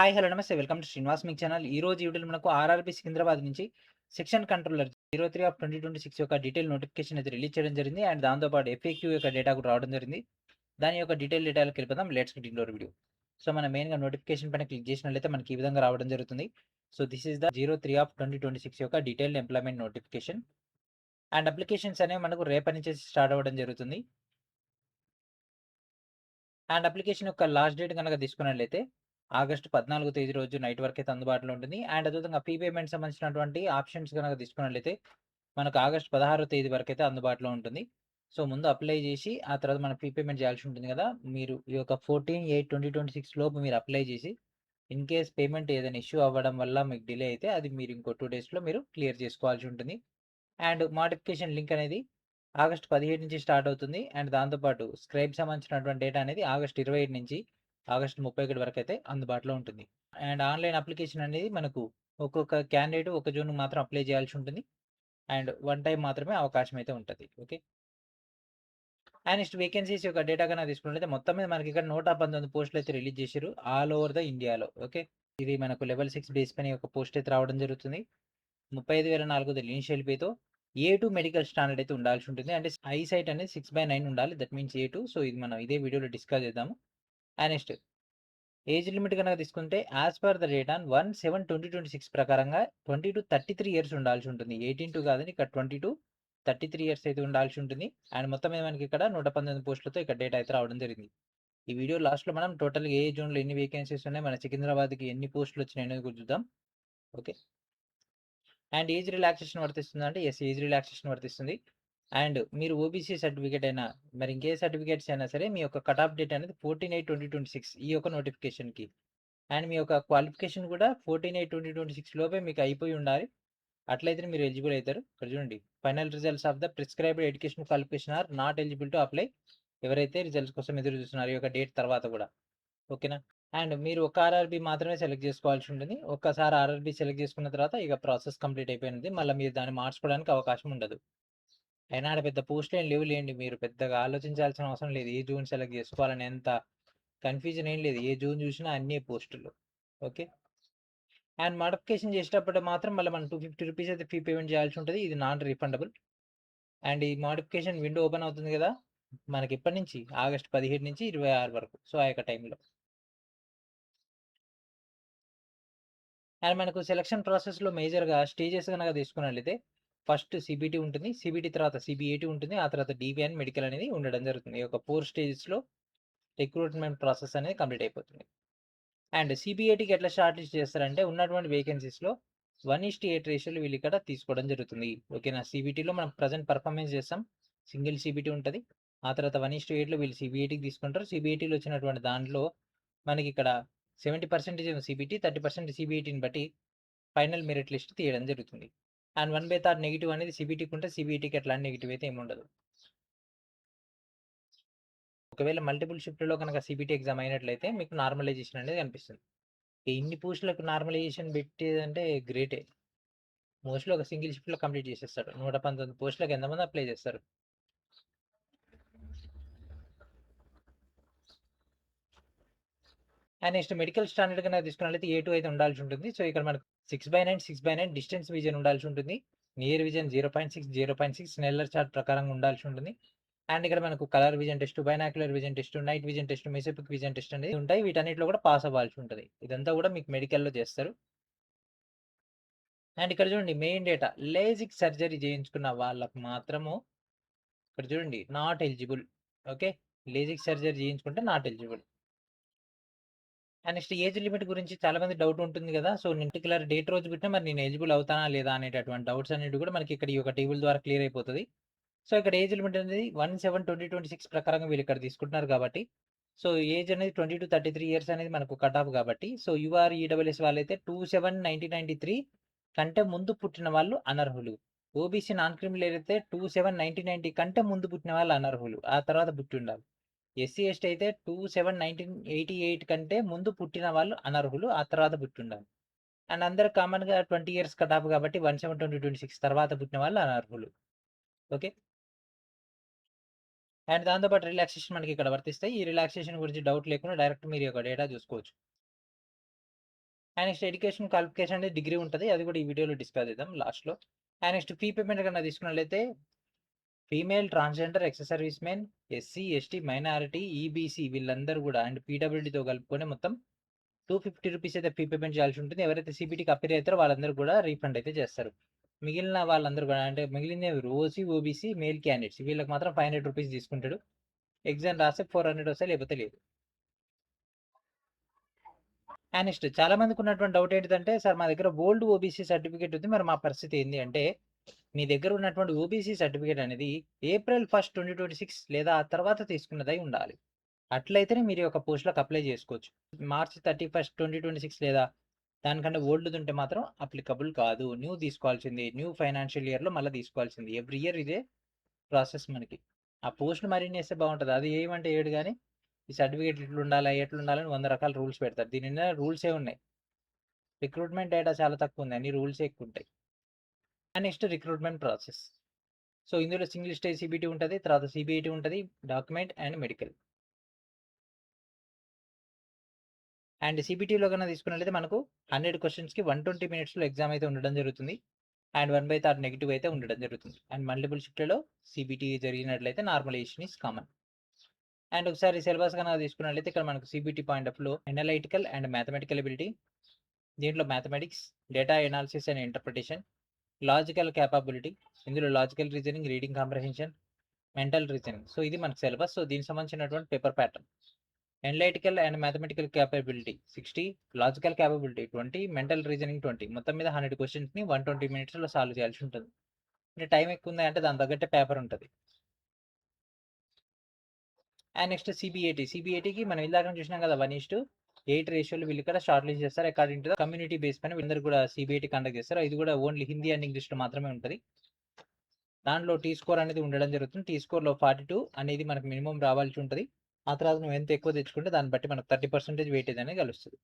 Hi! Hello! నమస్తే. Welcome to Srinivas మీకు channel. ఈరోజు ఈ వీడియోలో మనకు ఆర్ఆర్‌బీ సికింద్రాబాద్ నుంచి సెక్షన్ కంట్రోలర్ 03/2026 యొక్క డీటెయిల్ నోటిఫికేషన్ అయితే రిలీజ్ చేయడం జరిగింది. అండ్ దాంతో పాటు ఎఫ్ఏక్యూ యొక్క డేటా కూడా రావడం జరిగింది. దాని యొక్క డీటెయిల్‌లోకి వెళ్ళిపోదాం. Let's get into hour video. So, మనం మెయిన్‌గా నోటిఫికేషన్ పైన క్లిక్ చేసినట్లయితే మనకి ఈ విధంగా రావడం జరుగుతుంది. సో, దిస్ ఈస్ ద 03/2026 యొక్క detailed employment notification. And applications అనేవి మనకు రేపటి నుంచి స్టార్ట్ అవ్వడం జరుగుతుంది. అండ్ అప్లికేషన్ యొక్క లాస్ట్ డేట్ గనక తీసుకున్నట్లయితే ఆగస్టు 14 తేదీ రోజు నైట్ వరకైతే అందుబాటులో ఉంటుంది. అండ్ అదేవిధంగా ఫీ పేమెంట్ సంబంధించినటువంటి ఆప్షన్స్ గనక తీసుకున్నట్లయితే మనకు ఆగస్టు 16 తేదీ వరకైతే అందుబాటులో ఉంటుంది. సో, ముందు అప్లై చేసి ఆ తర్వాత మనం ఫీ పేమెంట్ చేయాల్సి ఉంటుంది కదా! మీరు ఈ యొక్క 14/8/2026 లోపు మీరు అప్లై చేసి ఇన్ కేస్ పేమెంట్ ఏదైనా ఇష్యూ అవ్వడం వల్ల మీకు డిలే అయితే అది మీరు ఇంకో 2 డేస్‌లో మీరు క్లియర్ చేసుకోవాల్సి ఉంటుంది. అండ్ మోడిఫికేషన్ లింక్ అనేది ఆగస్ట్ 17 నుంచి స్టార్ట్ అవుతుంది. అండ్ దాంతో పాటు స్క్రైబ్ సంబంధించినటువంటి డేటా అనేది ఆగస్ట్ 27 నుంచి ఆగస్ట్ 31 వరకైతే అందుబాటులో ఉంటుంది. అండ్ ఆన్‌లైన్ అప్లికేషన్ అనేది మనకు ఒక్కొక్క క్యాండిడేట్ ఒక జూన్‌కి మాత్రం అప్లై చేయాల్సి ఉంటుంది. అండ్ వన్ టైమ్ మాత్రమే అవకాశం అయితే ఉంటది. ఓకే. అండ్ నెక్స్ట్ వేకెన్సీస్ యొక్క డేటా గనక తీసుకున్నట్లయితే మొత్తం మీద మనకి ఇక్కడ 119 పోస్టులు అయితే రిలీజ్ చేసిర్రు ఆల్ ఓవర్ ద ఇండియాలో. ఓకే. ఇది మనకు లెవెల్ 6 బేస్ పైన ఈ యొక్క పోస్ట్ అయితే రావడం జరుగుతుంది. 35,400 ఇనీషియల్ పేతో ఏ2 మెడికల్ స్టాండర్డ్ అయితే ఉండాల్సి ఉంటుంది. అంటే ఐసైట్ అనేది 6/9 ఉండాలి. That means ఏ2. సో, ఇది మనం ఇదే వీడియోలో డిస్కస్ చేద్దాము. అండ్ నెక్స్ట్ ఏజ్ లిమిట్ గనక తీసుకుంటే as per the date on 1/7/2026 ప్రకారంగా 20-33 ఇయర్స్ ఉండాల్సి ఉంటుంది. 18 కాదండి, ఇక్కడ 20-33 ఇయర్స్ అయితే ఉండాల్సి ఉంటుంది. అండ్ మొత్తం మీద మనకి ఇక్కడ 119 పోస్టులతో ఇక్కడ డేటా అయితే రావడం జరిగింది. ఈ వీడియో లాస్ట్‌లో మనం టోటల్‌గా ఏ జోన్‌లో ఎన్ని వేకెన్సీస్ ఉన్నాయి, మన సికింద్రాబాద్‌కి ఎన్ని పోస్టులు వచ్చినాయి అనేది కూడా చూద్దాం. ఓకే. అండ్ ఏజ్ రిలాక్సేషన్ వర్తిస్తుందా అంటే యెస్, ఏజ్ రిలాక్సేషన్ వర్తిస్తుంది. అండ్ మీరు ఓబీసీ సర్టిఫికేట్ అయినా, మరి ఇంకే సర్టిఫికేట్స్ అయినా సరే మీ యొక్క కట్ ఆఫ్ డేట్ అనేది 14/8/2026 ఈ యొక్క నోటిఫికేషన్‌కి. అండ్ మీ యొక్క క్వాలిఫికేషన్ కూడా 14/8/2026 లోపే మీకు అయిపోయి ఉండాలి. అట్లయితేనే మీరు ఎలిజిబుల్ అయితారు. ఇక్కడ చూడండి. Final results of the prescribed educational qualification are not eligible to apply. ఎవరైతే రిజల్ట్స్ కోసం ఎదురు చూస్తున్నారో ఈ యొక్క డేట్ తర్వాత కూడా. ఓకేనా? అండ్ మీరు ఒక ఆర్ఆర్‌బీ మాత్రమే సెలెక్ట్ చేసుకోవాల్సి ఉంటుంది. ఒక్కసారి ఆర్ఆర్‌బీ సెలెక్ట్ చేసుకున్న తర్వాత ఇక ప్రాసెస్ కంప్లీట్ అయిపోయినది. మళ్ళీ మీరు దాన్ని మార్చుకోవడానికి అవకాశం ఉండదు. అయినా ఆడ పెద్ద పోస్టులు ఏం లేవులేండి. మీరు పెద్దగా ఆలోచించాల్సిన అవసరం లేదు. ఏ జోన్ సెలెక్ట్ చేసుకోవాలని ఎంత కన్‌ఫ్యూజన్ ఏం లేదు. ఏ జోన్ చూసినా అన్నీ పోస్టులు. ఓకే. అండ్ మోడిఫికేషన్ చేసేటప్పుడు మాత్రం మళ్ళీ మనం ₹250 అయితే ఫీ పేమెంట్ చేయాల్సి ఉంటది. ఇది నాన్ రిఫండబుల్. అండ్ ఈ మోడిఫికేషన్ విండో ఓపెన్ అవుతుంది కదా! మనకి ఎప్పటి నుంచి ఆగస్ట్ 17 నుంచి 26 వరకు. సో, ఆ యొక్క టైంలో. అండ్ మనకు సెలక్షన్ ప్రాసెస్‌లో మేజర్‌గా స్టేజెస్ గనక తీసుకున్నట్లయితే ఫస్ట్ సీబీటీ ఉంటుంది. సీబీటీ తర్వాత సీబీఏటీ ఉంటుంది. ఆ తర్వాత డీబీ అండ్ మెడికల్ అనేది ఉండడం జరుగుతుంది. ఈ యొక్క 4 స్టేజెస్‌లో రిక్రూట్‌మెంట్ ప్రాసెస్ అనేది కంప్లీట్ అయిపోతుంది. అండ్ సీబీఏటీకి ఎట్లా షార్ట్ లిస్ట్ చేస్తారంటే ఉన్నటువంటి వేకెన్సీస్‌లో 1:8 రేషియోలో వీళ్ళు ఇక్కడ తీసుకోవడం జరుగుతుంది. ఓకేనా? సీబీటీలో మనం ప్రెజెంట్ పెర్ఫార్మెన్స్ చేస్తాం. సింగిల్ సీబీటీ ఉంటది. ఆ తర్వాత 1:8లో వీళ్ళు సీబీఏటీకి తీసుకుంటారు. సీబీఏటీలో వచ్చినటువంటి దాంట్లో మనకిక్కడ 70% ఏమో సీబీటీ, 30% సీబీఏటీని బట్టి ఫైనల్ మెరిట్ లిస్ట్ తీయడం జరుగుతుంది. అండ్ 1/3 నెగెటివ్ అనేది సీబీటీకి ఉంటే సీబీటీకి ఎట్లాంటి నెగెటివ్ అయితే ఏమి ఉండదు. ఒకవేళ మల్టిపుల్ షిఫ్ట్‌లో కనుక సీబీటీ ఎగ్జామ్ అయినట్లయితే మీకు నార్మలైజేషన్ అనేది కనిపిస్తుంది. ఇన్ని పోస్టులకు నార్మలైజేషన్ పెట్టేదంటే గ్రేటే. మోస్ట్‌లీ ఒక సింగిల్ షిఫ్ట్‌లో కంప్లీట్ చేసేస్తాడు. 119 పోస్టులకు ఎంతమంది అప్లై చేస్తారు? అండ్ నెక్స్ట్ మెడికల్ స్టాండర్డ్ కనుక తీసుకున్నట్లయితే ఏ2 అయితే ఉండాల్సి ఉంటుంది. సో, ఇక్కడ మనకు 6/9, 6/9 డిస్టెన్స్ విజన్ ఉండాల్సి ఉంటుంది. నియర్ విజన్ 0.6, 0.6 స్నెల్లర్ చార్ట్ ప్రకారంగా ఉండాల్సి ఉంటుంది. అండ్ ఇక్కడ మనకు colour vision test, binocular vision test, night vision test, mesopic vision test అనేది ఉంటాయి. వీటన్నిటిలో కూడా పాస్ అవ్వాల్సి ఉంటది. ఇదంతా కూడా మీకు మెడికల్‌లో చేస్తారు. అండ్ ఇక్కడ చూడండి మెయిన్ డేటా లేజిక్ సర్జరీ చేయించుకున్న వాళ్ళకి మాత్రము ఇక్కడ చూడండి not eligible. Okay. LASIK surgery చేయించుకుంటే not eligible. And next age limit గురించి చాలా మంది డౌట్ ఉంటుంది కదా! సో, నేను పర్టిక్యులర్ డేట్ రోజు పుట్టినా మరి నేను ఎలిజిబుల్ అవుతానా లేదా అనేటటువంటి డౌట్స్ అన్నిటి కూడా మనకి ఇక్కడ ఈ యొక్క టేబుల్ ద్వారా క్లియర్ అయిపోతది. సో, ఇక్కడ ఏజ్ లిమిట్ అనేది 1/7/2026 ప్రకారంగా వీళ్ళు ఇక్కడ తీసుకుంటున్నారు కాబట్టి, సో, ఏజ్ అనేది 20-33 ఇయర్స్ అనేది మనకు కట్ ఆఫ్ కాబట్టి, సో, యూఆర్, ఈడబ్ల్యూఎస్ వాళ్ళైతే 27/1993 కంటే ముందు పుట్టిన వాళ్ళు అనర్హులు. ఓబీసీ నాన్ క్రిమినల్ అయితే 27/1990 కంటే ముందు పుట్టిన వాళ్ళు అనర్హులు. ఆ తర్వాత పుట్టి ఉండాలి. ఎస్సీ, ఎస్టీ అయితే 27/1988 కంటే ముందు పుట్టిన వాళ్ళు అనర్హులు. ఆ తర్వాత పుట్టి ఉండాలి. అండ్ అందరూ కామన్‌గా 20 ఇయర్స్ కట్ ఆఫ్ కాబట్టి 1/7/2026 తర్వాత పుట్టిన వాళ్ళు అనర్హులు. ఓకే. అండ్ దాంతో పాటు రిలాక్సేషన్ మనకి ఇక్కడ వర్తిస్తాయి. ఈ రిలాక్సేషన్ గురించి డౌట్ లేకుండా డైరెక్ట్ మీరు ఈ యొక్క డేటా చూసుకోవచ్చు. అండ్ నెక్స్ట్ ఎడ్యుకేషన్ క్వాలిఫికేషన్ అనేది డిగ్రీ ఉంటది. అది కూడా ఈ వీడియోలో డిస్కస్ చేద్దాం లాస్ట్‌లో. అండ్ నెక్స్ట్ ఫీ పేమెంట్ కన్నా తీసుకున్నట్లయితే female, transgender, ex service men, SC, ST, minority, EBC వీళ్ళందరూ కూడా అండ్ పీడబ్ల్యూడీతో కలుపుకొని మొత్తం ₹250 అయితే ఫీ పేమెంట్ చేయాల్సి ఉంటుంది. ఎవరైతే సీబీటీకి అపియర్ అవుతారో వాళ్ళందరూ కూడా రీఫండ్ అయితే చేస్తారు. మిగిలిన వాళ్ళందరూ కూడా అంటే మిగిలినవి ఓసీ, ఓబీసీ, మేల్ క్యాండిడేట్స్ వీళ్ళకి మాత్రం ₹500 తీసుకుంటాడు. ఎగ్జామ్ రాస్తే 400 వస్తాయి, లేకపోతే లేదు. అండ్ నెక్స్ట్ చాలా మందికి ఉన్నటువంటి డౌట్ ఏంటిదంటే, సార్ మా దగ్గర ఓల్డ్ ఓబీసీ సర్టిఫికేట్ ఉంది. మరి మా పరిస్థితి ఏంది అంటే, మీ దగ్గర ఉన్నటువంటి ఓబీసీ సర్టిఫికేట్ అనేది ఏప్రిల్ 1, 2026 లేదా ఆ తర్వాత తీసుకున్నదై ఉండాలి. అట్లయితేనే మీరు ఈ యొక్క పోస్ట్‌లకు అప్లై చేసుకోవచ్చు. మార్చ్ 31, 2026 లేదా దానికంటే ఓల్డ్‌ది ఉంటే మాత్రం అప్లికబుల్ కాదు. న్యూ తీసుకోవాల్సింది. న్యూ ఫైనాన్షియల్ ఇయర్‌లో మళ్ళా తీసుకోవాల్సింది. ఎవ్రీ ఇయర్ ఇదే ప్రాసెస్ మనకి. ఆ పోస్ట్‌లు మరిన్ని ఏస్తే బాగుంటది. అది ఏయమంటే ఏయడు గానీ, ఈ సర్టిఫికేట్ ఇట్లుండాలా, ఎట్లుండాలని 100 రకాల రూల్స్ పెడతారు. దీని నిండా రూల్సే ఉన్నాయి. రిక్రూట్మెంట్ డేటా చాలా తక్కువ ఉంది. అన్ని రూల్సే ఎక్కువ ఉంటాయి. And next recruitment process. So ఇందులో సింగిల్ స్టేజ్ సీబీటీ ఉంటది. తర్వాత సీబీఐటీ ఉంటది. Document and medical. అండ్ సీబీటీలో కన్నా తీసుకున్నట్లయితే మనకు 100 క్వెషన్స్‌కి 120 మినిట్స్‌లో ఎగ్జామ్ అయితే ఉండడం జరుగుతుంది. అండ్ 1/3 నెగెటివ్ అయితే ఉండడం జరుగుతుంది. అండ్ మల్టిపుల్ షిఫ్ట్‌లలో సీబీటీ జరిగినట్లయితే నార్మలైజేషన్ ఈస్ కామన్. అండ్ ఒకసారి సిలబస్ కనుక తీసుకున్నట్లయితే ఇక్కడ మనకు సీబీటీ పాయింట్ ఆఫ్ వ్యూలో అనలైటికల్ అండ్ మ్యాథమెటికల్ ఎబిలిటీ, దీంట్లో mathematics, data analysis and interpretation, logical capability, ఇందులో logical reasoning, reading comprehension, mental reasoning. So ఇది మనకు సిలబస్. సో దీనికి సంబంధించినటువంటి paper pattern. Analytical and mathematical capability 60, logical capability 20, mental reasoning 20. మొత్తం మీద 100 క్వెషన్స్‌ని 120 మినిట్స్‌లో సాల్వ్ చేయాల్సి ఉంటుంది. అంటే టైం ఎక్కువ ఉంది అంటే దాని తగ్గట్టే పేపర్ ఉంటది. And next CBIT. సీబీఐటీకి మనం ఇందాక చూసినాం కదా 1:8 రేషియోలో వీళ్ళు ఇక్కడ షార్ట్ లిస్ట్ చేస్తారు. According to the community base పైన వీళ్ళందరూ కూడా సీబీఐటీ కండక్ట్ చేస్తారు. ఇది కూడా ఓన్లీ హిందీ అండ్ ఇంగ్లీష్‌లో మాత్రమే ఉంటది. దాంట్లో టీ స్కోర్ అనేది ఉండడం జరుగుతుంది. టీ స్కోర్‌లో 42 అనేది మనకు మినిమమ్ రావాల్సి ఉంటది. ఆ తర్వాత నువ్వు ఎంత ఎక్కువ తెచ్చుకుంటే దాన్ని బట్టి మనకు 30% వెయిటేజ్ అనేది కలుస్తది.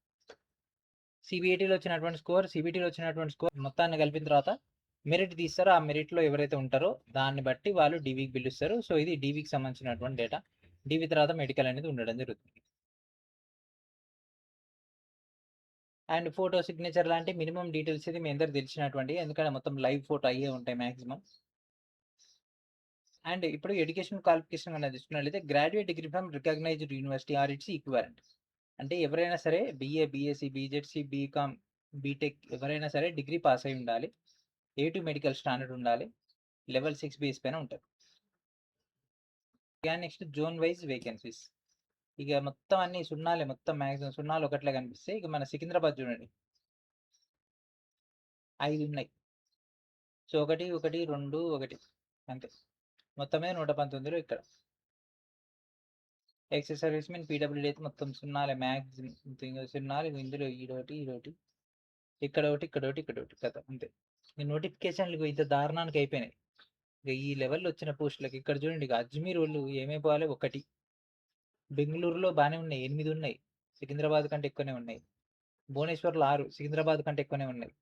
సీబీఐటీలో వచ్చినటువంటి స్కోర్, సీబీటీలో వచ్చినటువంటి స్కోర్ మొత్తాన్ని కలిపిన తర్వాత మెరిట్ తీస్తారు. ఆ మెరిట్‌లో ఎవరైతే ఉంటారో దాన్ని బట్టి వాళ్ళు డీవీకి పిలుస్తారు. సో ఇది డీవీకి సంబంధించినటువంటి డేటా. డీవీ తర్వాత మెడికల్ అనేది ఉండడం జరుగుతుంది. అండ్ ఫోటో సిగ్నేచర్ లాంటి మినిమమ్ డీటెయిల్స్ ఇది మీ అందరికి తెలిసినటువంటివి. ఎందుకంటే మొత్తం లైవ్ ఫోటో అయ్యే ఉంటాయి మాక్సిమం. అండ్ ఇప్పుడు ఎడ్యుకేషన్ క్వాలిఫికేషన్ అనేది తీసుకున్నట్లయితే graduate degree from recognised university or its equivalent. అంటే ఎవరైనా సరే BA, BSc, BZC, BCom, BTech ఎవరైనా సరే డిగ్రీ పాస్ అయి ఉండాలి. A2 మెడికల్ స్టాండర్డ్ ఉండాలి. లెవెల్ 6 బేస్ పైన ఉంటది. ఇక నెక్స్ట్ జోన్ వైస్ వేకెన్సీస్. ఇక మొత్తం అన్ని సున్నాలే, మొత్తం మాక్సిమం సున్నాలు ఒకట్లే కనిపిస్తాయి. ఇక మన సికింద్రాబాద్ చూడండి 5 ఉన్నాయి. సో 1, 1, 2, 1 అంతే. మొత్తం మీద 119 ఇక్కడ. ఎక్స్ సర్వీస్ మెన్, పీడబ్ల్యూడీ అయితే మొత్తం సున్నాలే మాక్సిమం సున్నాలు. ఇందులో ఈడొకటి, ఇక్కడ ఒకటి, ఇక్కడ ఒకటి కథ అంతే. ఈ నోటిఫికేషన్లు ఇంత దారుణానికి అయిపోయినాయి. ఇక ఈ లెవెల్‌లో వచ్చిన పోస్టులకి ఇక్కడ చూడండి. ఇక అజ్మీర్ వాళ్ళు ఏమైపోవాలి 1, బెంగుళూరులో బానే ఉన్నాయి 8 ఉన్నాయి. సికింద్రాబాద్ కంటే ఎక్కువనే ఉన్నాయి. భువనేశ్వర్‌లో 6, సికింద్రాబాద్ కంటే ఎక్కువనే ఉన్నాయి.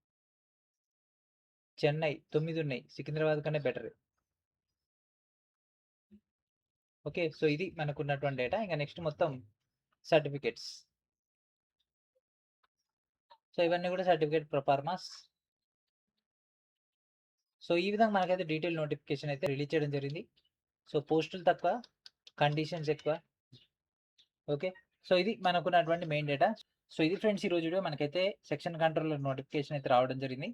చెన్నై 9 ఉన్నాయి. సికింద్రాబాద్ కన్నా బెటర్. ఓకే. సో ఇది మనకున్నటువంటి డేటా. ఇంక నెక్స్ట్ మొత్తం సర్టిఫికేట్స్. సో ఇవన్నీ కూడా సర్టిఫికేట్ ప్రొఫార్మాస్. సో ఈ విధంగా మనకైతే డీటెయిల్ నోటిఫికేషన్ అయితే రిలీజ్ చేయడం జరిగింది. సో పోస్టులు తక్కువ, కండిషన్స్ ఎక్కువ. ఓకే. సో ఇది మనకున్నటువంటి మెయిన్ డేటా. సో ఇది ఫ్రెండ్స్ ఈరోజు వీడియో. మనకైతే సెక్షన్ కంట్రోలర్ నోటిఫికేషన్ అయితే రావడం జరిగింది.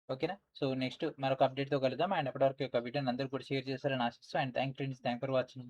ఓకేనా. సో నెక్స్ట్ మరొక అప్డేట్‌తో కలుద్దాం. అండ్ అప్పటి వరకు ఈ యొక్క వీడియోని అందరూ కూడా షేర్ చేస్తారని ఆశిస్తూ అండ్ థాంక్ ఫర్ వాచింగ్.